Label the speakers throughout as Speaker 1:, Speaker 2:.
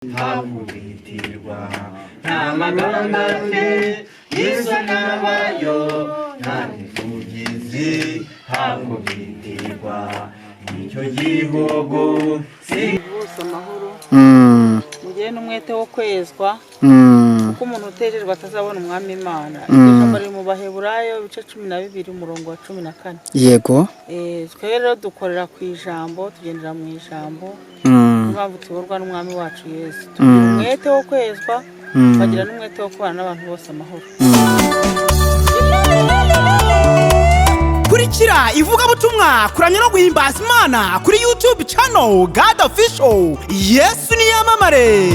Speaker 1: Hakubitirwa namagangate isanabayo nanifugizi hakubitirwa icyo gihugu
Speaker 2: bose amahoro mugiye n'umwete wo kwezwa kuko umuntu utererwa atazabona umwami Imana ijambo riri mu Baheburayo bice 12 umurongo wa 14
Speaker 3: yego
Speaker 2: twe rero dukorera ku ijambo tugendera mu ijambo mpamvu tuborwa n'umwami wacu Yesu tugira umwete wo kwezwa bagira n'umwete wo kubana n'abantu bose amahoro.
Speaker 4: Kurikira ivugabutumwa kuramya no guhimbaza Imana kuri YouTube channel God Official. Yesu ni yamamare.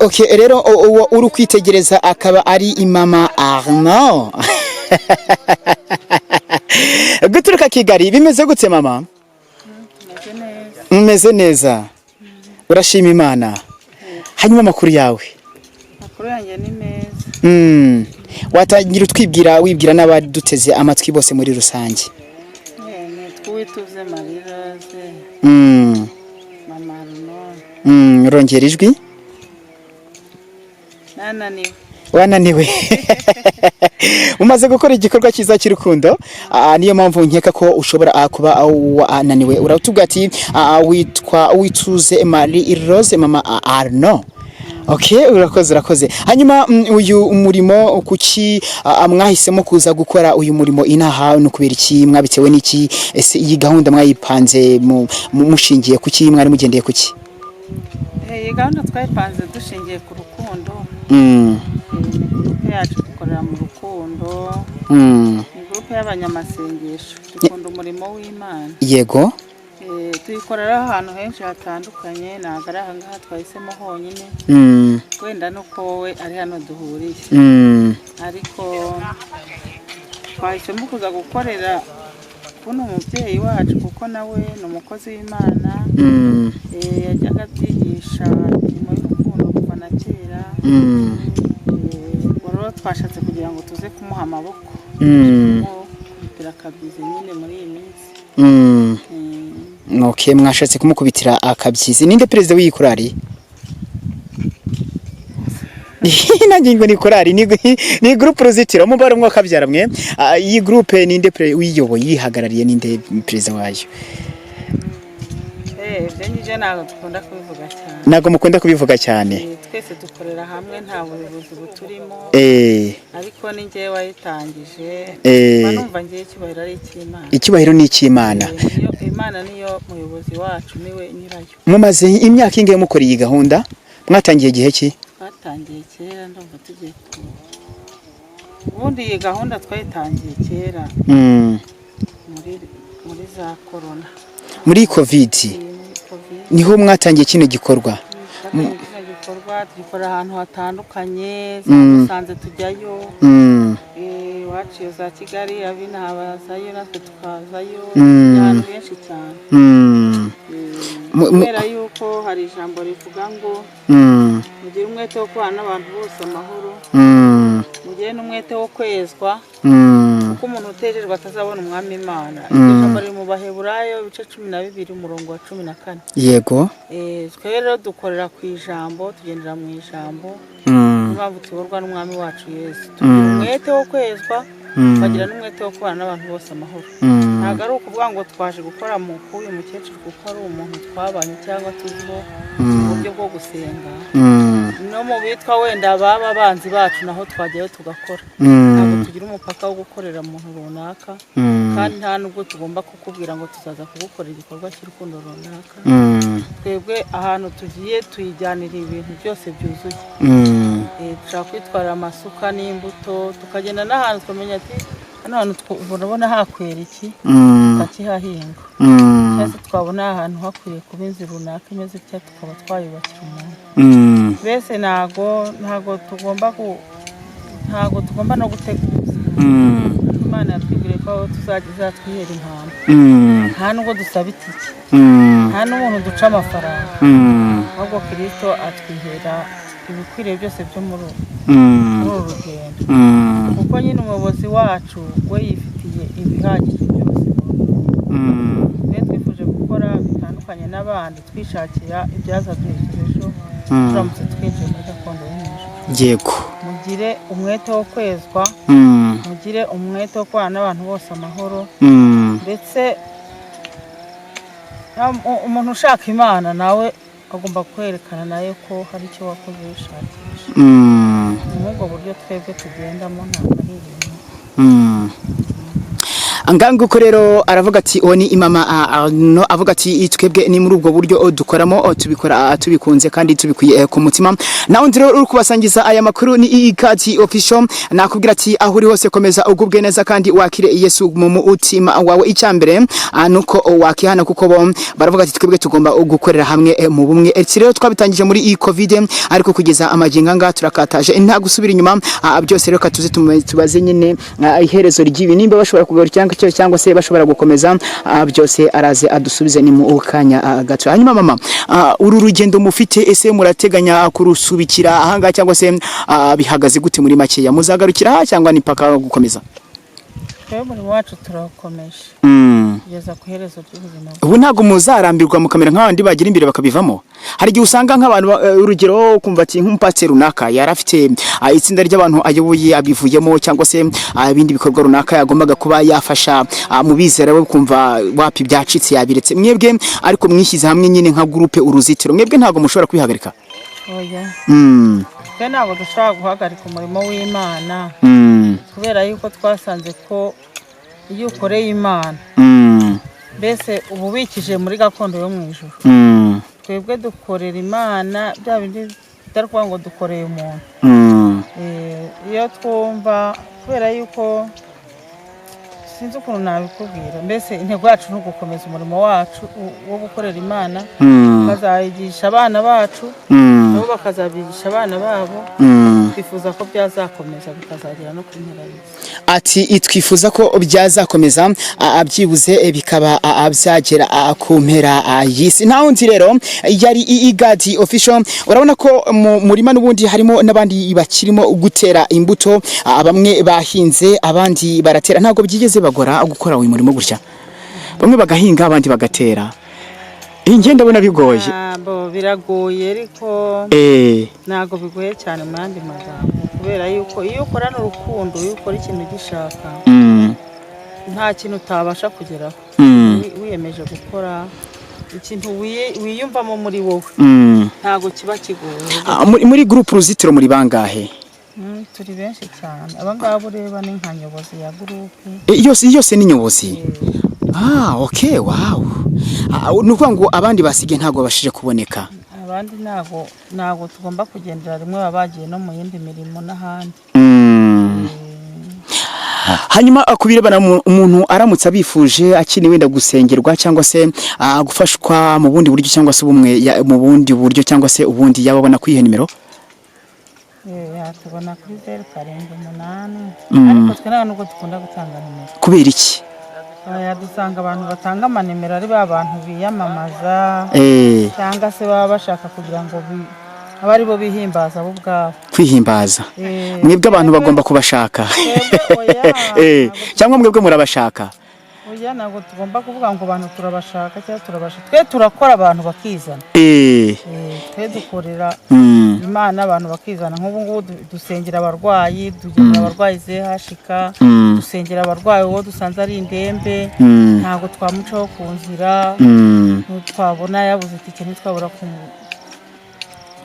Speaker 3: Okay, rero uri kwitegereza akaba ari Mama Arnaud. Guturuka Kigali bimeze gute mama? Meze neza. Urashima Imana. Hanyuma makuru yawe?
Speaker 2: Makuru yanjye ni meza.
Speaker 3: Watangira wibwira n'abaduteze amatwi bose muri rusange.
Speaker 2: Twituze Mariraze. Mama Arnaud.
Speaker 3: Rongera ijwi? Wananiwe. Umaze gukora igikorwa cyiza cy'urukundo, niyo mpamvu nkeka ko ushobora kuba wananiwe. Uratubwira ati wituze Marie-Rose Mama Arnaud. Okay, urakoze. Hanyuma uyu umurimo kuki mwahisemo kuza gukora uyu murimo inaha no kubera iki mwabitewe n'iki? Ese iyi gahunda mwayipanze mushingiye kuki mwari mugendeye kuki?
Speaker 2: Iyi gahunda twayipanze dushingiye ku rukundo. Groupe yacu dukorera mu rukundo. Groupe y'abanyamasengesho dukunda umurimo w'Imana.
Speaker 3: Yego.
Speaker 2: Tuyikorera ahantu henshi hatandukanye nagara ngaha twahisemo honyine. Wenda nuko we ari hano duhuriye. Ariko twahisemo kuza gukorera kuno umubyeyi wacu kuko nawe ni umukozi w'Imana. Yajyaga byigisha imirimo y'urukundo kuva na kera. Rero twashatse kugira ngo tuze kumuha amaboko. Kubitira akabyizi nyine muri iyi minsi.
Speaker 3: Okay, mwashatse kumukubitira akabyizi. Ninde perezida w'iyi korali? Nanjye ngo ni korali ni groupe Urufatiro mubare mwo kabyara mwe. Iyi groupe ninde wiyoboye yihagarariye ninde perezida wayo?
Speaker 2: Byenje nago dukunda kubivuga cyane.
Speaker 3: Nago mukunda kubivuga cyane.
Speaker 2: Twese dukorera hamwe nta buyobozi buturimo. Ariko ni ngiye wayitangije. Banumva ngiye cyubahiro ari icy'Imana.
Speaker 3: Icyubahiro ni icy'Imana.
Speaker 2: Imana niyo muyobozi wacu niwe nyirayo.
Speaker 3: Mumaze imyaka ingahe mukora iyi gahunda? Mwatangiye gihe ki?
Speaker 2: Twatangiye kera ndumva tugiye ubundi iyi gahunda twayitangiye kera. Muri za corona.
Speaker 3: Muri covid. Niho mwatangiye kino gikorwa.
Speaker 2: Dukora ahantu hatandukanye, Musanze tujyayo. Waciye za Kigali abinahabazayo natwe tukazayo. Ahantu henshi cyane. Kubera yuko hari ijambo rivuga ngo mugire umwete wo kubana n'abantu bose amahoro. Mugire n'umwete wo kwezwa kuko umuntu utererwa atazabona umwami Imana. Ijambo riri mu Baheburayo bice 12 umurongo wa 14.
Speaker 3: Yego.
Speaker 2: Twe rero dukorera ku ijambo tugendera mu ijambo mpamvu tuborwa n'umwami wacu Yesu tugira umwete wo kwezwa bagira n'umwete wo kubana n'abantu bose amahoro. Ntabwo ari ukuvuga ngo twaje gukora mu kuyu mukecuru kuko ari umuntu twabanye cyangwa tuziho uburyo bwo gusenga. No mu bitwa wenda baba banzi bacu naho twajyayo tugakora. Ntabwo tugira umupaka wo gukorera umuntu runaka kandi nta nubwo tugomba kukubwira ngo tuzaza kugukorera igikorwa cy'urukundo runaka. Twebwe ahantu tugiye tuyijyanira ibintu byose byuzuye. Dushaka kwitwarira amasuka n'imbuto tukagenda n'ahantu twamenya ati none ubona hakwera iki tukakihahinga. Cyangwa twabona ahantu hakwiye kuba inzu runaka imeze cyangwa tukaba twayubakira umuntu. Bese ntago tugomba no guteguza. Imana yatwigiriye ko tuzagiza twihera impamvu. Nta nubwo dusaba itike. Nta n'umuntu duca amafaranga. Ahubwo Kristo atwihera ibikwiriye byose byo muri uru rugendo. Kuko nyine umuyobozi wacu we yifitiye ibihagije byose. n'abandi twishakira ibyaza ejo turamutse twinjiye muri gakondo y'ijuru.
Speaker 3: Yego.
Speaker 2: Mugire umwete wo kwezwa, mugire umwete wo kubana n'abantu bose amahoro, ndetse umuntu ushaka Imana nawe agomba kwerekana nayo ko hari icyo wakoze wishakisha. Muri ubwo buryo twebwe tugendamo ntabwo ari ibintu.
Speaker 3: Anganguko rero aravuga ati oni imama no avuga ati twebwe ni muri ubwo buryo dukoramo tubikora tubikunze kandi tubikuye ku mutima. Naho ndiro uri kubasangiza aya makuru ni ikati official nakubwira ati aho uri hose komeza ugubwe neza kandi wakire Yesu mu mutima wawe. Icyambere nuko wakihana kuko bo baravuga ati twebwe tugomba gukorera hamwe mu bumwe. Rero twabitangije muri iyi covid ariko kugeza amaginga nga turakataje nta gusubira inyuma. Byose rero katuze tubaze nyine iherezo ry'ibi nimba bashobora kugarukira cyangwa se bashobora gukomeza byose araze adusubize ni mu kanya gato. Hanyuma mama uru rugendo mufite ese murateganya kurusubikira ahanga cyangwa se bihagaze gute muri makeya muzagarukira cyangwa ni paka gukomeza?
Speaker 2: Muri wacu turakomeje kugeza ku herezo ry'ubuzima.
Speaker 3: Ubu ntago muzarambirwa mu kamera nk'abandi bagira imbere bakabivamo. Hari gihe usanga nk'abantu urugero kumva ati nk'umupasiteri runaka yarafite itsinda ry'abantu ayoboye abivuyemo cyangwa se ibindi bikorwa runaka yagombaga kuba yafasha mu bizera we kumva wapi byacitse yabiretse. Mwebwe ariko mwishyize hamwe nyine nka groupe Uruzitiro, mwebwe ntago mushobora kwihagarika?
Speaker 2: Oya. Ntabwo dushobora guhagarika umurimo w'Imana kubera yuko twasanze ko iyo ukoreye Imana mbese ubu bikije muri gakondo yo mu ijuru. Twebwe dukorera Imana bya bindi bitarwa ngo dukoreye umuntu. Iyo twumva kubera yuko sinzi ukuntu nabikubwira mbese intego yacu no gukomeza umurimo wacu wo gukorera Imana, bazayigisha abana bacu nabo bakazabigisha abana babo. Twifuza ko byazakomeza bikazagera no ku mpera y'isi.
Speaker 3: Ati itwifuza ko byazakomeza abyibuze bikaba byagera ku mpera y'isi. Naho ndi rero yari igadi official. Urabona ko murima n'ubundi harimo n'abandi bakirimo gutera imbuto, bamwe bahinze abandi baratera. Ntago byigeze bagora gukora uyu murimo gutya, bamwe bagahinga abandi bagatera. Ingenda bona bigoye.
Speaker 2: Biragoye ariko ntago bigoye cyane mu yandi magambo kubera yuko iyo ukorana urukundo, iyo ukora ikintu gishaka nta kintu utabasha kugeraho. Wiyemeje gukora ikintu wiyumvamo muri wowe ntago kiba kigoye.
Speaker 3: Muri groupe Uruzitiro muri bangahe?
Speaker 2: Turi benshi cyane. Abangabo ureba ni nka nyobozi ya groupe.
Speaker 3: Yose ni nyobozi. Okay, wow. Nukuvuga ngo abandi basige ntago bashije kuboneka.
Speaker 2: Abandi nago tugomba kugendera rimwe babagiye no mu yindi mirimo n'ahandi.
Speaker 3: Hanyuma akubirebana umuntu aramutse abifuje akini wenda gusengerwa cyangwa se gufashwa mu bundi buryo cyangwa se ubumwe mu bundi buryo cyangwa se ubundi yababona kwihe nimero?
Speaker 2: Tubona kuri 078 ariko twe ntabwo dukunda gutanga nimero.
Speaker 3: Kubera iki?
Speaker 2: Dusanga abantu batanga amanimero ari abantu biyamamaza cyangwa se baba bashaka kugira ngo abari bo bihimbaza bo ubwabo.
Speaker 3: Kwihimbaza. Mwebwe abantu bagomba kubashaka. Cyangwa mwebwe murabashaka?
Speaker 2: Oya ntabwo tugomba kuvuga ngo abantu turabashaka cyangwa turabashaka. Twe turakora abantu bakizana. Twe dukorera Imana abantu bakizana. Nk'ubu ngubu dusengera abarwayi, tugira abarwayi zehashika, dusengera abarwayi wo dusanze ari indembe, ntabwo twamucaho ku nzira, twabona yabuze itike ntitwabura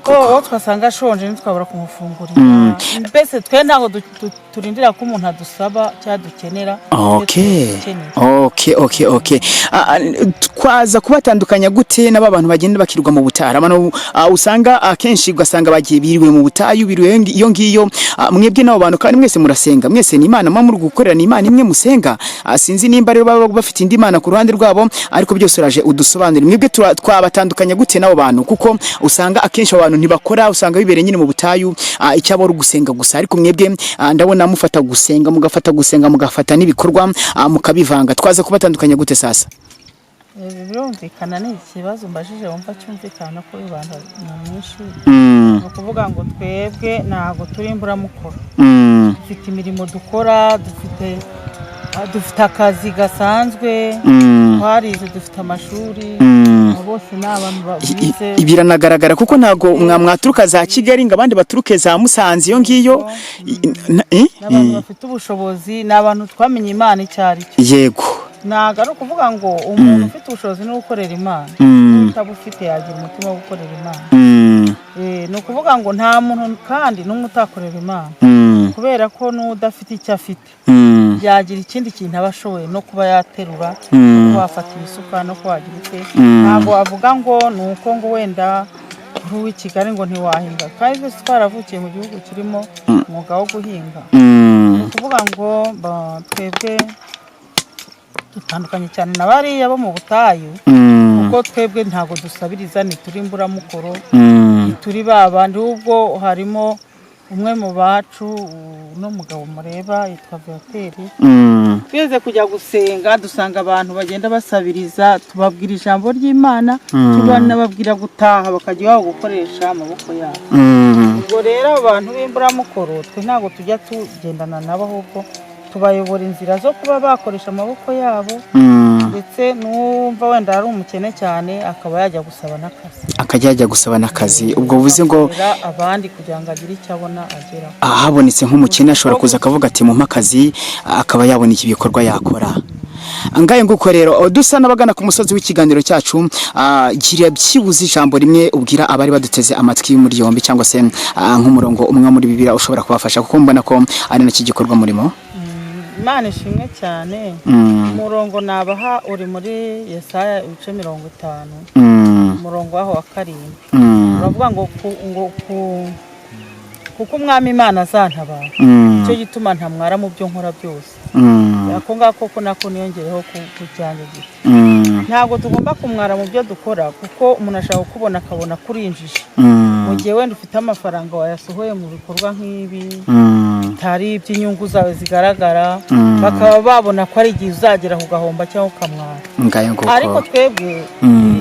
Speaker 2: ko twasanga shonje ntitwabura kumufungurira. Mbese twe ntago turindira ko umuntu adusaba cyangwa dukenera. Okay. Twaza kubatandukanya gute n'aba bantu bagenda bakirwa mu butara? Usanga akenshi ugasanga bagiye biriwe mu butayu, biriwe iyo ngiyo. Mwebwe n'abo bantu kandi mwese murasenga, mwese ni Imana muri gukorera ni Imana imwe musenga. Sinzi nimba rero baba bafite indi Imana ku ruhande rwabo, ariko byose uraje udusobanurire. Mwebwe twabatandukanya gute n'abo bantu? Kuko usanga akenshi abantu ntibakora, usanga bibereye nyine mu butayu icyabo ari gusenga gusa, ariko mwebwe ndabona mufata gusenga mugafata n'ibikorwa mukabivanga. Twaza kubatandukanya gute sasa? Birumvikana ni ikibazo mbajije wumva cyumvikana ko ibanda nyamwinshi. Ukuvuga ngo twebwe ntago turi imburamukoro. Dufite imirimo dukora, dufite dufite akazi gasanzwe twarize dufite amashuri bose ni abantu babize
Speaker 3: biranagaragara kuko ntago mwaturuka za Kigali ngo abandi baturuke za Musanze iyo ngiyo
Speaker 2: n'abantu bafite ubushobozi ni abantu twamenye Imana icyari
Speaker 3: yego
Speaker 2: ntago ari ukuvuga ngo umuntu ufite ubushobozi no gukorera Imana utabufite yagira umutima wo gukorera Imana ni ukuvuga ngo nta muntu kandi n'umwe utakorera Imana kubera ko n'udafite icyo afite yagira ikindi kintu aba ashoboye no kuba yaterura no wafata isuka no kwagira ite ntabwo wavuga ngo nuko ngo wenda uri i Kigali ngo ntiwahinga kandi twese twaravukiye mu gihugu kirimo umwuga wo guhinga ni ukuvuga ngo twebwe dutandukanye cyane na bariya bo mu butayu kuko twebwe ntabwo dusabiriza ntituri imburamukoro ntituri babandi ahubwo harimo umwe mu bacu n'umugabo mureba yitwa Viateri tweze kujya gusenga dusanga abantu bagenda basabiriza tubabwira ijambo ry'Imana tubanababwira gutaha bakajya iwabo gukoresha amaboko yabo ubwo rero abantu b'imburamukoro twe ntabwo tujya tugendana nabo ahubwo tubayobora inzira zo kuba bakoresha amaboko yabo ndetse n'umva wenda ari umukene cyane akaba yajya gusaba n'akazi ubwo buvuze ngo abandi kugira ngo agire icyo abona agera
Speaker 3: habonetse nk'umukene ashobora kuza akavuga ati mu akazi akaba yabona iki bikorwa yakora angaye nguko rero dusa n'abagana ku musozi w'ikiganiro cyacu gira byibuze ijambo rimwe ubwira abari baduteze amatwi muri yombi cyangwa se nk'umurongo umwe muri Bibiliya ushobora kubafasha kuko mbona ko ari naki gikorwa murimo
Speaker 2: Imana ishimwe cyane umurongo nabaha uri muri Yesaya 50 umurongo waho wa 7 uravuga ngo kuko umwami Imana azantabara cyo gituma ntamwara mu byo nkora byose yako ngako ko nako niyongereho kujyanye gito ntabwo tugomba kumwara mu byo dukora kuko umuntu ashaka kubona akabona kurinjije mu gihe wenda ufite amafaranga wayasohoye mu bikorwa nk'ibi tari iby'inyungu zawe zigaragara bakaba babona ko ari igihe uzagera ku gahomba cyangwa ukamwara ariko twebwe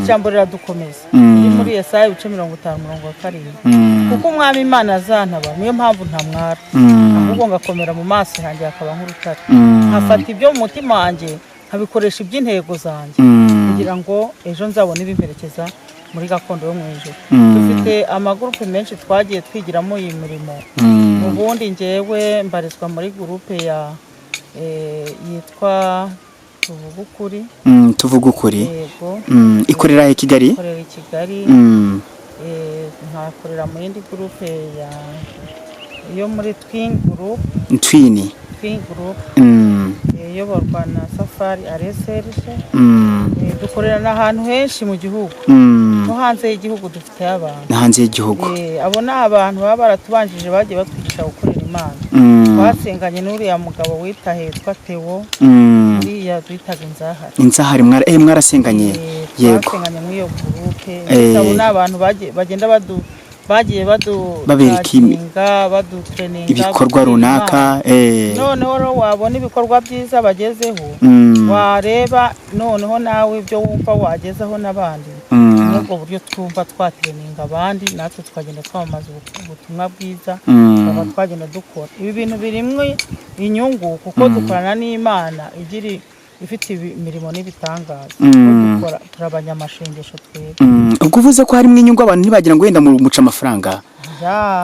Speaker 2: ijambo riradukomeza iri muri Yesaya 50:7 kuko umwami Imana azantabara niyo mpamvu ntamwara ahubwo ngakomera mu maso hanjye hakaba nk'urutare nkafata ibyo mu mutima wanjye nkabikoresha iby'intego zanjye kugira ngo ejo nzabone ibimperekeza muri gakondo yo mu ijuru dufite amagurupe menshi twagiye twigiramo iyi mirimo ubundi ngewe mbarizwa muri gurupe yitwa
Speaker 3: tuvuga ukuri yego ikorera i Kigali
Speaker 2: nkakorera mu yindi gurupe yo muri Twin Group iyoborwa na Safari Areserje dukorera n'ahantu henshi mu gihugu no hanze y'igihugu dufite abantu
Speaker 3: hanze y'igihugu
Speaker 2: abo ni abantu baba baratubanjije bagiye batwigisha gukorera Imana twasenganye n'uriya mugabo witwa Theo uriya twitaga
Speaker 3: inzahari mwarasenganye yego
Speaker 2: twasenganye muri iyo gurupe abo ni abantu bagenda badutreninga
Speaker 3: ibikorwa runaka
Speaker 2: noneho wabona ibikorwa byiza bagezeho wareba noneho nawe ibyo wumva wagezeho n'abandi n'ubwo buryo twumva twatreninga abandi natwe twagenda twamamaza ubutumwa bwiza tukaba twagenda dukora ibi bintu birimwe inyungu kuko dukorana n'Imana ifite imirimo n'ibitangaza turabanyamashyengesho twebwe
Speaker 3: ubwo uvuze ko harimo inyungu abantu ntibagira ngo wenda muca amafaranga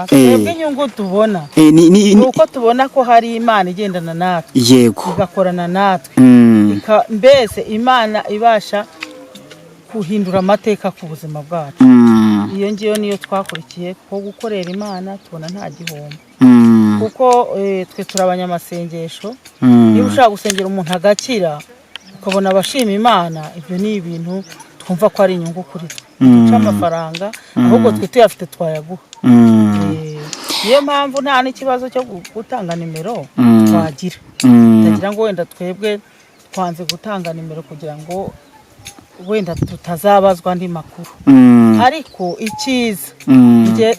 Speaker 2: twebwe inyungu tubona ni uko tubona ko hari Imana igendana natwe
Speaker 3: yego
Speaker 2: igakorana natwe mbese Imana ibasha kuhindura amateka ku buzima bwacu iyo ngiyo niyo twakurikiye ko gukorera Imana tubona nta gihombo kuko twe turabanyamasengesho niba ushaka gusengera umuntu agakira ukabona abashima Imana ibyo ni ibintu twumva ko ari inyungu kuri twe amafaranga ahubwo twe tuyafite twayaguha niyo mpamvu nta n'ikibazo cyo gutanga nimero twagira ndagira ngo wenda twebwe twanze gutanga nimero kugira ngo wenda tutazabazwa andi makuru ariko icyiza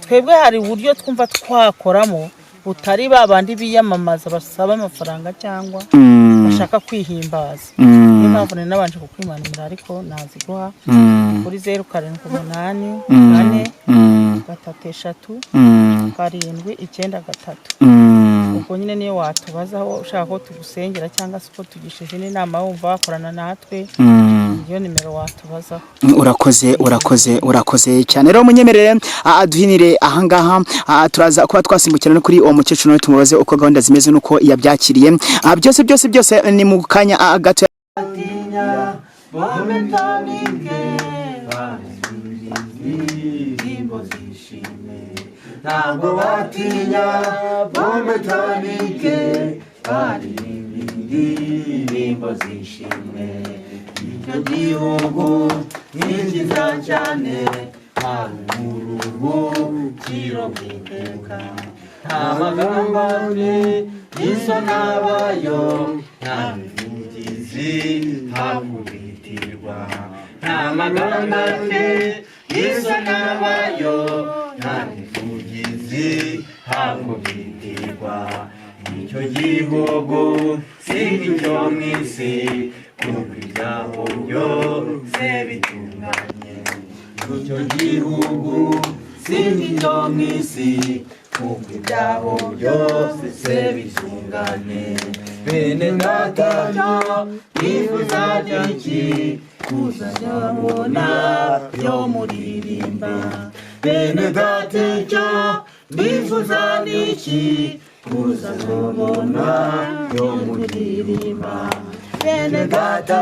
Speaker 2: twebwe hari uburyo twumva twakoramo butari babandi biyamamaza basaba amafaranga cyangwa bashaka kwihimbaza niyo mpamvu nabanje kukwimanira ariko naziguha kuri 0784 3 ubwo nyine niyo watubazaho ushaka ko tugusengera cyangwa se ko tugishize n'inama wumva wakorana natwe iyo nimero watubazaho.
Speaker 3: Urakoze cyane rero munyemerere aduhinire ahangaha turaza kuba twasimbukira no kuri uwo mukecuru no tumubaze uko gahunda zimeze nuko yabyakiriye byose ni mu kanya gato.
Speaker 1: Ntabwo batinya bometanike bari indirimbo zishimwe icyo gihugu ninjiza cyane hari uruhukiro bw'iteka nta magambo y'iso n'abayo nta mivugizi hakubitirwa nta magambo y'iso n'abayo nta mivugizi hakubitirwa icyo gihugu singicyo mu isi kuko ibyaho byose bitunganye icyo gihugu singicyo mu isi kuko ibyaho byose bitunganye bene data bifuza iki kuzajyabona yo muririmba bene data bifuza iki kuzajyabona yo muririmba bene data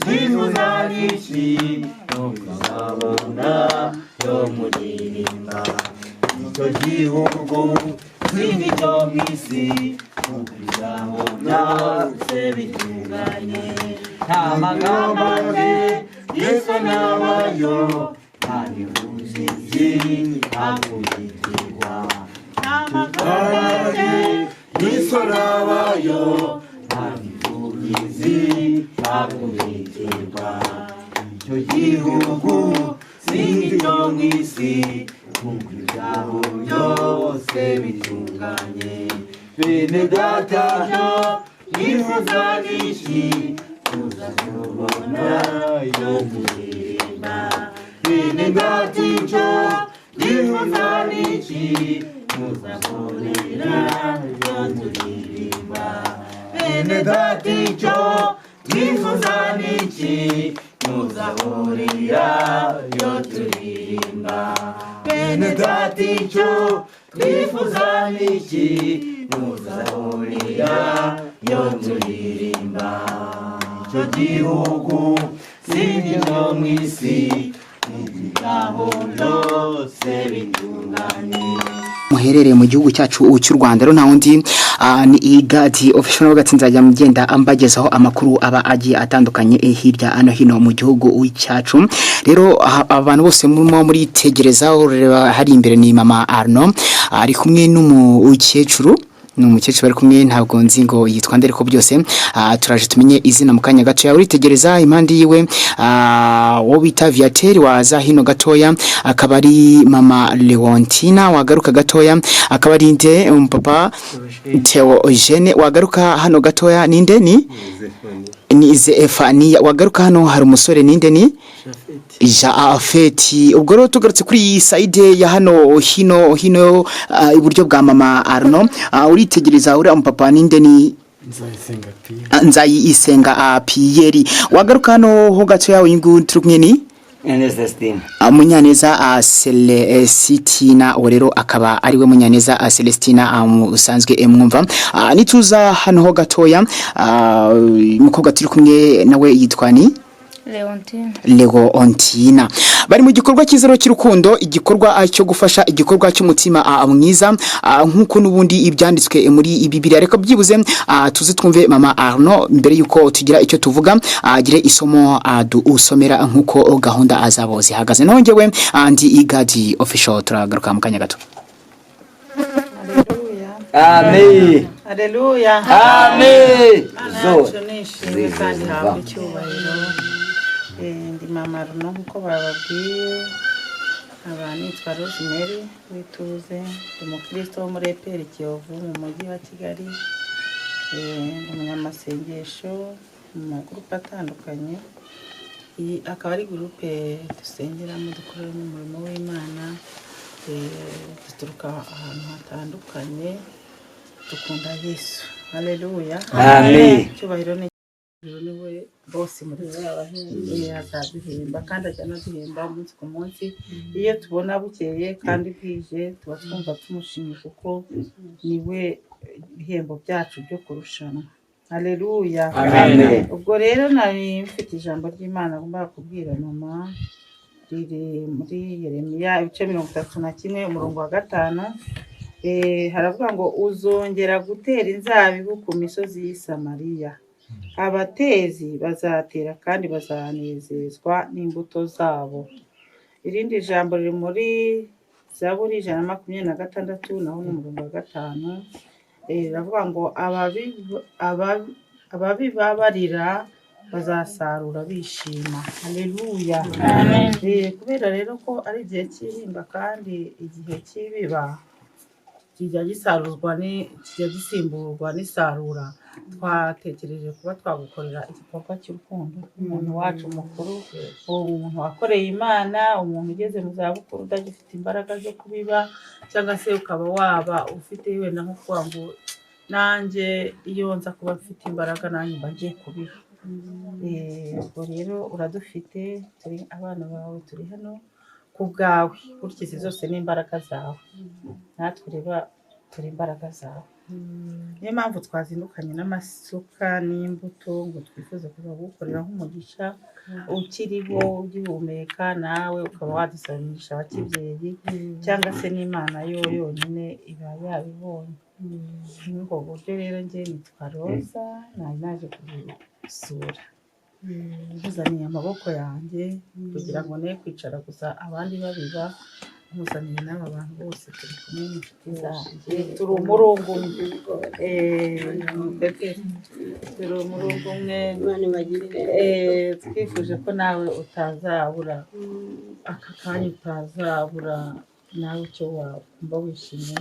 Speaker 1: bifuza iki kuzajyabona yo muririmba icyo gihugu singicyo mu isi kuko ibyaho byose bitunganye nta magambo y'iso n'abayo nta mivugizi hakubitirwa nta magambo y'iso n'abayo nta mivugizi hakubitirwa icyo gihugu singicyo mu isi kuko ibyaho byose bitunganye bene data bifuza iki kuzajyabona yo muririmba bene data bifuza iki kuzahurira yo turirimba bene data bifuza iki kuzahurira yo turirimba bene data bifuza iki kuzahurira yo turirimba icyo gihugu singicyo mu isi ibyaho byose bitunganye
Speaker 3: muherereye mu gihugu cyacu cy'u Rwanda rero nta wundi ni igadi official n'ubwo nzajya mugenda ambagezaho amakuru aba agiye atandukanye hirya no hino mu gihugu cyacu rero abantu bose muri tegereza ureba hari imbere ni mama Arno ari kumwe n'umukecuru bari kumwe ntabwo nzi ngo yitwa ndere ko byose turaje tumenye izina mu kanya gato ya uritegereza impande yiwe wo bita Viateur waza hino gatoya akaba ari mama Leontina wagaruka gatoya akaba ari nde papa Theo Eugene wagaruka hano gatoya ninde ni Zefania wagaruka hano hari umusore ninde ni Jafeti ubwo rero tugarutse kuri iyi side ya hano hino iburyo bwa mama Arno uritegereza uri papa ninde ni Nzayisenga Pierre wagaruka hano ho gato yawe ingu turumwe ni Munyaneza Celestina rero akaba ari we Munyaneza Celestina usanzwe mwumva nituza hano ho gatoya mukobwa turi kumwe nawe yitwa ni Leontina bari mu gikorwa cy'izero cy'urukundo igikorwa cyo gufasha igikorwa cy'umutima mwiza nkuko nubundi ibyanditswe muri Bibiliya reka byibuze tuze twumve mama Arno mbere yuko tugira icyo tuvuga agire isomo usomera nkuko gahunda azabo zihagaze nongewe andi igadi official turagaruka mu kanya gato.
Speaker 1: Amen.
Speaker 2: Haleluya.
Speaker 1: Amen.
Speaker 2: Ndi mama Arno nkuko bababwiye abanitwa Rosemary wituze ndi kristo wo muri EPR Kiyovu mu mujyi wa Kigali umunyamasengesho mu magrupe atandukanye iyi akaba ari gurupe dusengeramo dukoreramo umurimo w'Imana, duturuka ahantu hatandukanye, dukunda Yesu. Haleluya.
Speaker 1: Amen.
Speaker 2: Cyubahiro niwe bose muri abahinzi azaduhemba kandi ajya anaduhemba umunsi ku munsi. Iyo tubona bukeye kandi bwije tuba twumva tumushimye kuko niwe ibihembo byacu byo kurushanwa. Haleluya.
Speaker 1: Amen.
Speaker 2: Ubwo rero nari mfite ijambo ry'Imana ngomba kubwira mama, riri muri Yeremiya ibice 31 umurongo wa 5. Haravuga ngo uzongera gutera inzabibu ku misozi y'i Samariya, abatezi bazatera kandi bazanezezwa n'imbuto zabo. Irindi jambo riri muri Zaburi 126 naho ni umurongo wa 5. Riravuga ngo ababibabarira bazasarura bishima. Haleluya. Kubera rero ko ari igihe cy'ihinga kandi igihe cy'ibiba kijya gisimburwa n'isarura, twatekereje kuba twagukorera igikorwa cy'urukundo umuntu wacu mukuru, umuntu wakoreye Imana, umuntu ugeze mu zabukuru udagifite imbaraga zo kubiba, cyangwa se ukaba waba ufite wenda nko kuvuga ngo nanjye iyo nza kuba mfite imbaraga nanjye mba ngiye kubiba. Ubwo rero uradufite, turi abana bawe, turi hano ku bwawe, gutya zose n'imbaraga zawe, natwe reba turi imbaraga zawe. Niyo mpamvu twazindukanye n'amasuka n'imbuto ngo twifuze kuzagukorera nk'umugisha ukiriho ugihumeka, nawe ukaba wadusabisha abakibyeyi cyangwa se n'Imana yo yonyine iba yabibonye. Ni ubwo buryo rero njye nitwa Roza, nari naje kubisura, nkuzaniye amaboko yanjye kugira ngo ne kwicara gusa abandi babiba, nkuzaniye n'aba bantu bose turi kumwe n'inshuti zanjye, turi umurungu umwe. Turi umurungu umwe, twifuje ko nawe utazabura aka kanya, utazabura nawe icyo wumva wishimye.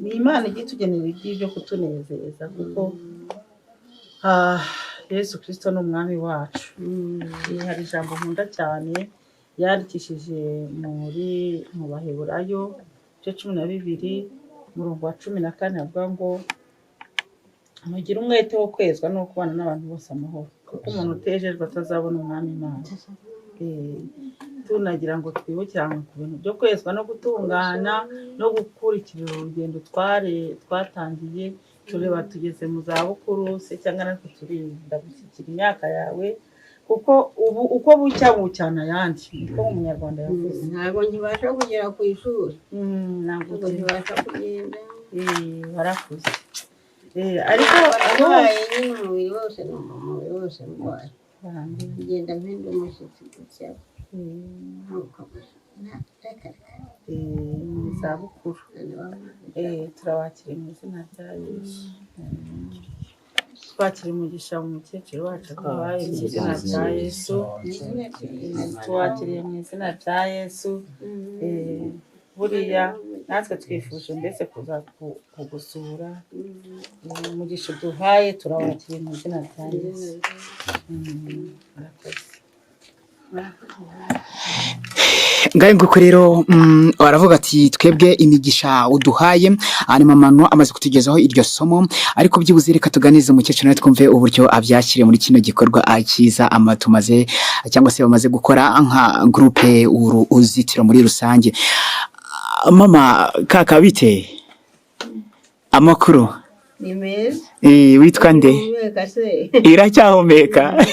Speaker 2: Ni Imana ijya itugenera ibyo kutunezeza kuko Yesu Kristo ni umwami wacu. Hari ijambo nkunda cyane yandikishije mu Baheburayo ibice 12 umurongo wa 14, avuga ngo mugire umwete wo kwezwa no kubana n'abantu bose amahoro, kuko umuntu utejejwe atazabona umwami Imana. Tunagira ngo twibukirane ku bintu byo kwezwa no gutungana no gukurikira urugendo twatangiye, tureba tugeze mu zabukuru se cyangwa natwe turinda gushyikira imyaka yawe, kuko ubu uko bucyana ayandi, niko umunyarwanda yavuze.
Speaker 5: Ntabwo nkibasha kugera ku ishuri,
Speaker 2: ntabwo
Speaker 5: nkibasha kugenda,
Speaker 2: barakuze. Ariko
Speaker 5: abaye nyine umubiri wose ndwaye, ngenda mpinda umushyitsi gutya,
Speaker 2: zabukuru. Turabakira mu izina rya Yesu. Twakira umugisha mu mukecuru wacu abaye mu izina rya Yesu. Twakiriye mu izina rya Yesu. Buriya natwe twifuje mbese kuza kugusura, umugisha duhaye turawakiriye mu izina rya Yesu.
Speaker 3: ngahe nguko rero baravuga ati twebwe imigisha uduhaye, hanyuma mama amaze kutugezaho iryo somo, ariko byibuze reka tuganize umukecuru nawe twumve uburyo abyakiriye muri kino gikorwa cyiza tumaze cyangwa se bamaze gukora nka groupe Uruzitiro muri rusange. Mama kaka bite amakuru?
Speaker 5: ni meza.
Speaker 3: Witwa nde? Iracyahumeka.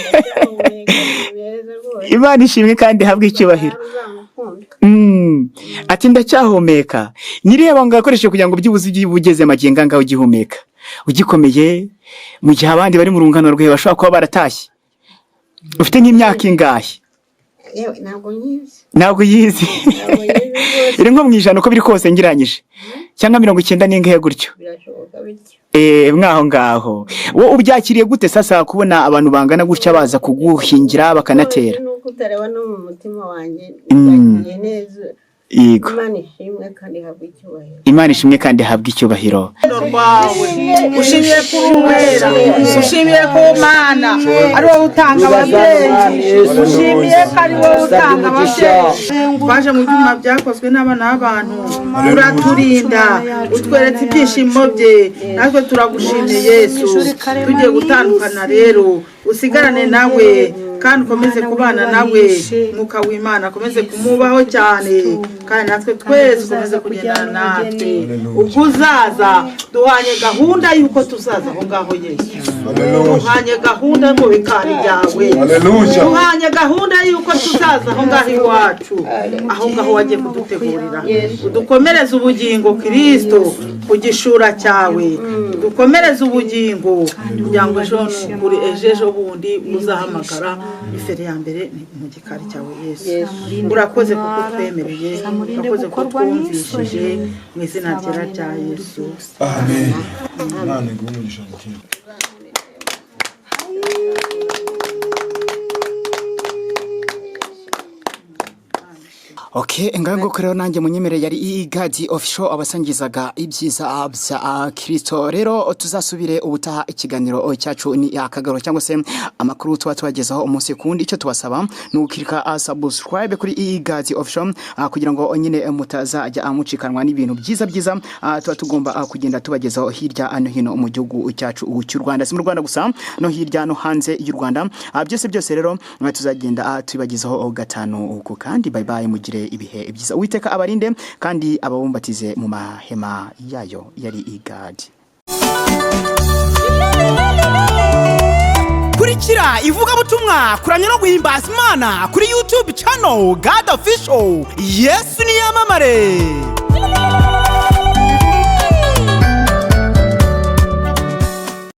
Speaker 3: Imana ishimwe kandi habwe icyubahiro. Ati ndacyahumeka. Nireba ngo akoreshe kugira ngo byibuze ugeze magenga ngaho ugihumeka, ugikomeye, mu gihe abandi bari mu rungano rwe bashobora kuba baratashye. Ufite nk'imyaka ingahe? Ntabwo yizi. Iri nko mu ijana uko biri kose ngiranyije, cyangwa 90 n'ingahe gutyo. Mwaho ngaho wo ubyakiriye gute sasa kubona abantu bangana gutya baza kuguhingira bakanatera?
Speaker 5: Nuko utareba no mu mutima wanjye, ngiye neza
Speaker 3: Yego.
Speaker 5: Imana ishimwe kandi habwe icyubahiro.
Speaker 3: Imana ishimwe kandi habwe icyubahiro.
Speaker 2: Ushimiye kuri uwera, ushimiye ko Mana ari wowe utanga ababyeyi, ushimiye ko ari wowe utanga ababyeyi. Twaje mu byuma byakozwe n'abana b'abantu, uraturinda, utweretse ibyishimo bye, natwe turagushimiye Yesu. Tugiye gutandukana rero, usigarane nawe kandi ukomeze kubana nawe, mwuka w'Imana akomeze kumubaho cyane, kandi natwe twese ukomeze kugendana natwe. Ubwo uzaza duhanye gahunda y'uko tuzaza aho ngaho Yesu, duhanye gahunda mu bikari byawe, duhanye gahunda y'uko tuzaza aho ngaho iwacu, aho ngaho wagiye kudutegurira. Udukomereze ubugingo Kristo ku gishura cyawe, dukomereze ubugingo kugira ngo ejo bundi uzahamagara ifere ya mbere mu gikari cyawe Yesu. Urakoze kuko twemereye, urakoze kuko twumvishije, mu izina rya Yesu.
Speaker 6: Amen. Imana igumugisha cyane.
Speaker 3: Okay, ngaho rero nanjye munyemere yari God official abasangizaga ibyiza bya Kristo. Rero tuzasubire ubutaha ikiganiro cyacu ni akagaro cyangwa se amakuru tuba tubagezaho umunsi kundi. Icyo tubasaba ni ukirika subscribe kuri God official kugira ngo nyine mutazajya amucikanwa n'ibintu byiza tuba tugomba kugenda tubagezaho hirya no hino mu gihugu cyacu cy'u Rwanda, si mu Rwanda gusa no hirya no hanze y'u Rwanda. Byose rero tuzagenda tubagezaho gatanu ku kandi. Bye bye, mugire ibihe byiza. Uwiteka abarinde kandi ababumbatize mu mahema yayo. Yari God.
Speaker 4: Kurikira ivugabutumwa kuramya no guhimbaza Imana kuri YouTube channel God Official. Yesu ni yamamare.